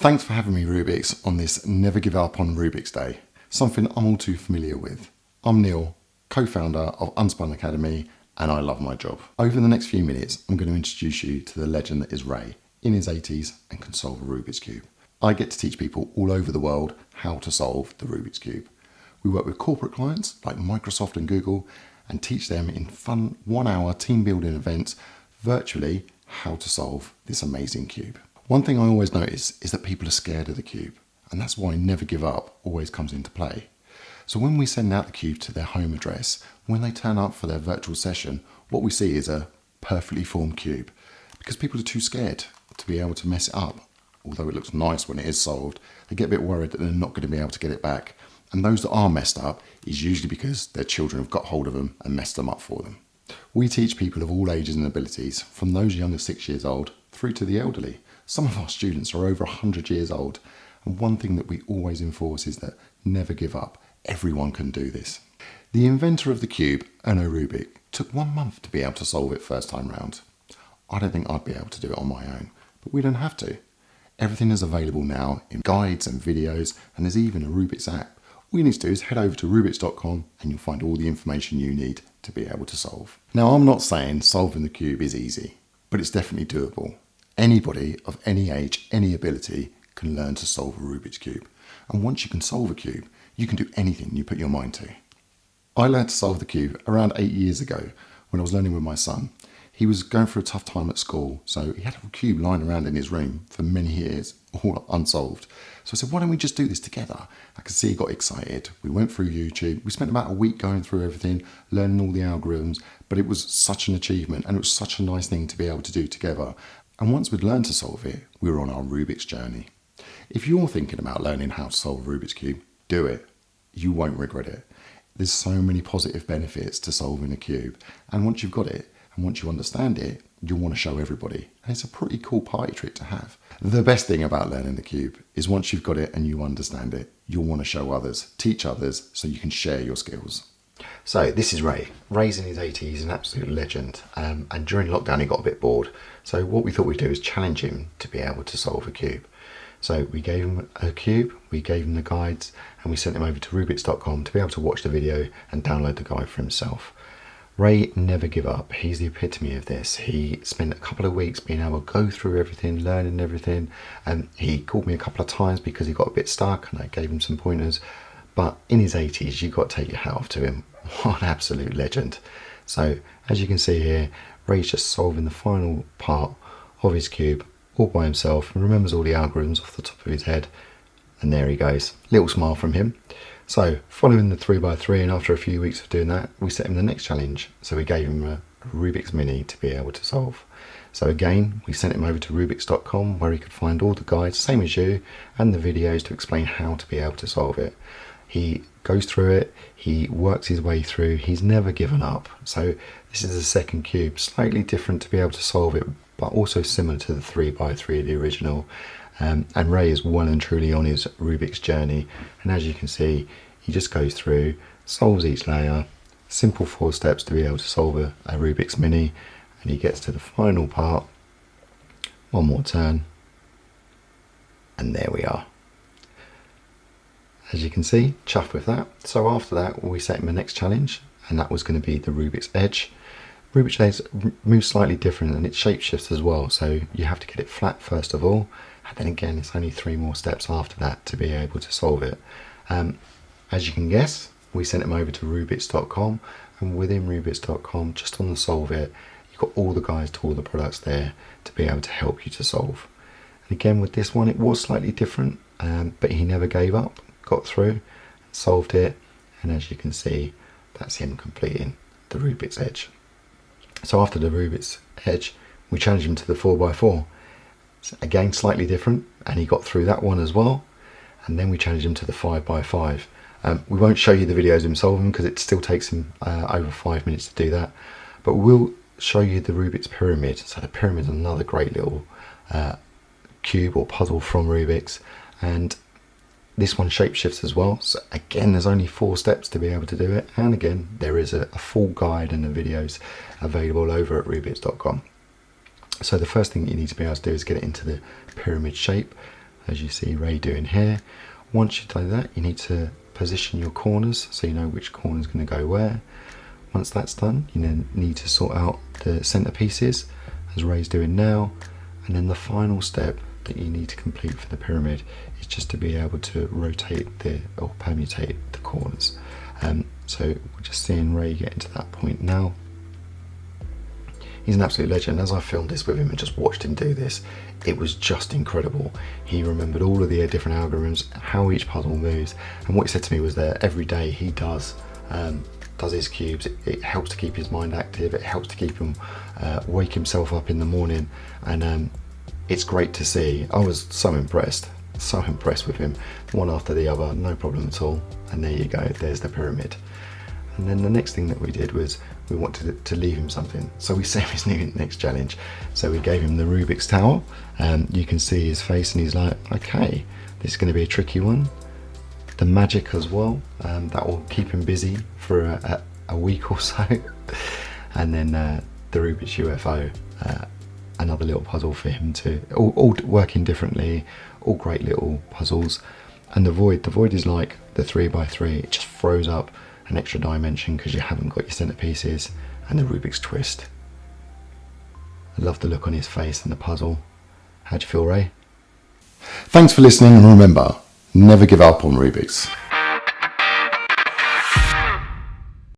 Thanks for having me, Rubiks, on this Never Give Up on Rubik's Day, something I'm all too familiar with. I'm Neil, co-founder of Unspun Academy, and I love my job. Over the next few minutes, I'm going to introduce you to the legend that is Ray, in his 80s and can solve a Rubik's Cube. I get to teach people all over the world how to solve the Rubik's Cube. We work with corporate clients like Microsoft and Google and teach them in fun 1-hour team building events virtually how to solve this amazing cube. One thing I always notice is that people are scared of the cube, and that's why Never Give Up always comes into play. So when we send out the cube to their home address, when they turn up for their virtual session, what we see is a perfectly formed cube, because people are too scared to be able to mess it up. Although it looks nice when it is solved, they get a bit worried that they're not going to be able to get it back. And those that are messed up is usually because their children have got hold of them and messed them up for them. We teach people of all ages and abilities, from those young as 6 years old through to the elderly. Some of our students are over 100 years old, and one thing that we always enforce is that never give up. Everyone can do this. The inventor of the cube, Erno Rubik, took 1 month to be able to solve it first time round. I don't think I'd be able to do it on my own, but we don't have to. Everything is available now in guides and videos, and there's even a Rubiks app. All you need to do is head over to Rubiks.com and you'll find all the information you need to be able to solve. Now, I'm not saying solving the cube is easy, but it's definitely doable. Anybody of any age, any ability can learn to solve a Rubik's Cube. And once you can solve a cube, you can do anything you put your mind to. I learned to solve the cube around 8 years ago when I was learning with my son. He was going through a tough time at school, so he had a cube lying around in his room for many years, all unsolved. So I said, why don't we just do this together? I could see he got excited. We went through YouTube. We spent about a week going through everything, learning all the algorithms, but it was such an achievement and it was such a nice thing to be able to do together. And once we'd learned to solve it, we were on our Rubik's journey. If you're thinking about learning how to solve a Rubik's Cube, do it. You won't regret it. There's so many positive benefits to solving a cube. And once you've got it, and once you understand it, you'll want to show everybody. And it's a pretty cool party trick to have. The best thing about learning the cube is once you've got it and you understand it, you'll want to show others, teach others, so you can share your skills. So this is Ray. Ray's in his 80s, he's an absolute legend. And during lockdown, he got a bit bored. So what we thought we'd do is challenge him to be able to solve a cube. So we gave him a cube, we gave him the guides, and we sent him over to Rubiks.com to be able to watch the video and download the guide for himself. Ray never give up. He's the epitome of this. He spent a couple of weeks being able to go through everything, learning everything, and he called me a couple of times because he got a bit stuck and I gave him some pointers. But in his 80s, you've got to take your hat off to him. What an absolute legend. So as you can see here, Ray's just solving the final part of his cube all by himself and remembers all the algorithms off the top of his head. And there he goes. Little smile from him. So following the 3x3 and after a few weeks of doing that, we set him the next challenge. So we gave him a Rubik's Mini to be able to solve. So again, we sent him over to Rubiks.com where he could find all the guides, same as you, and the videos to explain how to be able to solve it. He goes through it, he works his way through, he's never given up. So this is the second cube, slightly different to be able to solve it, but also similar to the 3x3, the original. And Ray is well and truly on his Rubik's journey. And as you can see, he just goes through, solves each layer, simple 4 steps to be able to solve a Rubik's Mini. And he gets to the final part, one more turn, and there we are. As you can see, chuffed with that. So after that, we set him the next challenge, and that was going to be the Rubik's Edge. Rubik's Edge moves slightly different and it shape shifts as well. So you have to get it flat first of all. And then again, it's only 3 more steps after that to be able to solve it. As you can guess, we sent him over to Rubiks.com, and within Rubiks.com, just on the solve it, you've got all the guides to all the products there to be able to help you to solve. And again, with this one, it was slightly different, but he never gave up, got through, solved it, and as you can see, that's him completing the Rubik's Edge. So after the Rubik's Edge, we challenged him to the 4x4. So again, slightly different, and he got through that one as well. And then we challenged him to the 5x5. We won't show you the videos of him solving because it still takes him over 5 minutes to do that. But we'll show you the Rubik's Pyramid. So the pyramid is another great little cube or puzzle from Rubik's. And this one shapeshifts as well. So again, there's only 4 steps to be able to do it. And again, there is a full guide and the videos available over at Rubiks.com. So the first thing you need to be able to do is get it into the pyramid shape. as you see Ray doing here. Once you do that, you need to position your corners so you know which corner is going to go where. Once that's done, you then need to sort out the centre pieces, as Ray's doing now, and then the final step that you need to complete for the pyramid is just to be able to rotate or permutate the corners. So we're just seeing Ray getting to that point now. He's an absolute legend. As I filmed this with him and just watched him do this, it was just incredible. He remembered all of the different algorithms, how each puzzle moves, and what he said to me was that every day he does his cubes. It helps to keep his mind active, it helps to keep him wake himself up in the morning, and it's great to see. I was so impressed with him, one after the other, no problem at all. And there you go, there's the pyramid. And then the next thing that we did was we wanted to leave him something, so we set his next challenge. So we gave him the Rubik's tower, and you can see his face and he's like, okay, this is going to be a tricky one. The magic as well, that will keep him busy for a week or so. And then the Rubik's UFO, another little puzzle for him to, all working differently, all great little puzzles. And the void is like the 3x3, it just throws up an extra dimension because you haven't got your centre pieces, and the Rubik's twist. I love the look on his face and the puzzle. How'd you feel, Ray? Thanks for listening, and remember, never give up on Rubiks.